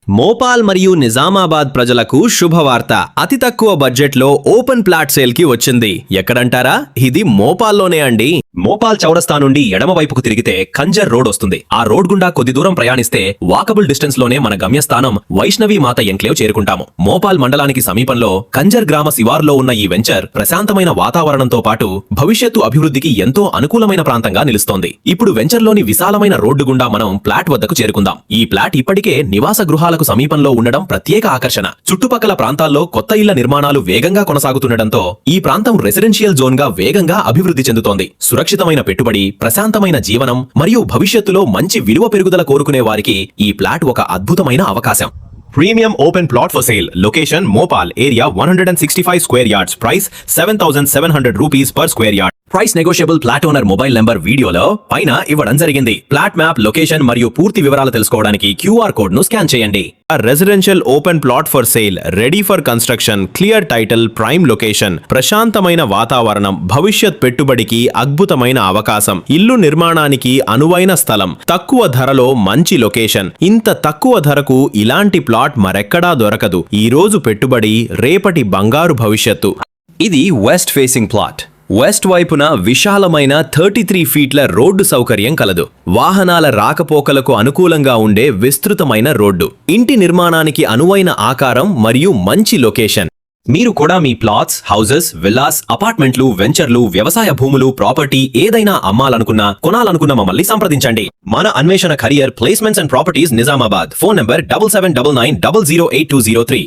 మోపాల్ మరియు నిజామాబాద్ ప్రజలకు శుభవార్త. అతి తక్కువ బడ్జెట్లో ఓపెన్ ప్లాట్ సేల్ కి వచ్చింది. ఎక్కడంటారా? ఇది మోపాల్లోనే అండి. మోపాల్ చౌరస్తా నుండి ఎడమవైపుకు తిరిగితే ఖంజర్ రోడ్ వస్తుంది. ఆ రోడ్ గుండా కొద్ది దూరం ప్రయాణిస్తే వాకబుల్ డిస్టెన్స్ లోనే మన గమ్యస్థానం వైష్ణవి మాత ఎంక్లేవ్ చేరుకుంటాము. మోపాల్ మండలానికి సమీపంలో ఖంజర్ గ్రామ శివారులో ఉన్న ఈ వెంచర్ ప్రశాంతమైన వాతావరణంతో పాటు భవిష్యత్తు అభివృద్ధికి ఎంతో అనుకూలమైన ప్రాంతంగా నిలుస్తోంది. ఇప్పుడు వెంచర్లోని విశాలమైన రోడ్డు గుండా మనం ప్లాట్ వద్దకు చేరుకుందాం. ఈ ప్లాట్ ఇప్పటికే నివాస గృహాలకు సమీపంలో ఉండడం ప్రత్యేక ఆకర్షణ. చుట్టుపక్కల ప్రాంతాల్లో కొత్త ఇళ్ల నిర్మాణాలు వేగంగా కొనసాగుతుండటంతో ఈ ప్రాంతం రెసిడెన్షియల్ జోన్ గా వేగంగా అభివృద్ధి చెందుతోంది. సురక్షితమైన పెట్టుబడి, ప్రశాంతమైన జీవనం మరియు భవిష్యత్తులో మంచి విలువ పెరుగుదల కోరుకునే వారికి ఈ ప్లాట్ ఒక అద్భుతమైన అవకాశం. Premium open plot for sale. Location Mopal. Area 165 square yards. Price 7,700 rupees per square yard. Price negotiable. Plot owner mobile number వీడియోలో పైన ఇవ్వడం జరిగింది. ప్లాట్ మ్యాప్, లొకేషన్ మరియు పూర్తి వివరాలు తెలుసుకోవడానికి క్యూఆర్ కోడ్ ను స్కాన్ చేయండి. Residential open plot for sale, ready for construction, clear title, prime location, ప్రశాంతమైన వాతావరణం, భవిష్యత్ పెట్టుబడికి అద్భుతమైన అవకాశం, ఇల్లు నిర్మాణానికి అనువైన స్థలం, తక్కువ ధరలో మంచి లొకేషన్. ఇంత తక్కువ ధరకు ఇలాంటి ప్లాట్ మరెక్కడా దొరకదు. ఈ రోజు పెట్టుబడి, రేపటి బంగారు భవిష్యత్తు. ఇది వెస్ట్ ఫేసింగ్ ప్లాట్. వెస్ట్ వైపున విశాలమైన 33 ఫీట్ల రోడ్డు సౌకర్యం కలదు. వాహనాల రాకపోకలకు అనుకూలంగా ఉండే విస్తృతమైన రోడ్డు, ఇంటి నిర్మాణానికి అనువైన ఆకారం మరియు మంచి లొకేషన్. మీరు కూడా మీ ప్లాట్స్, హౌసెస్, విల్లాస్, అపార్ట్మెంట్లు, వెంచర్లు, వ్యవసాయ భూములు, ప్రాపర్టీ ఏదైనా అమ్మాలనుకున్నా, కొనాలనుకున్న మమ్మల్ని సంప్రదించండి. మన అన్వేషణ career placements and properties Nizamabad. Phone number 7799008203.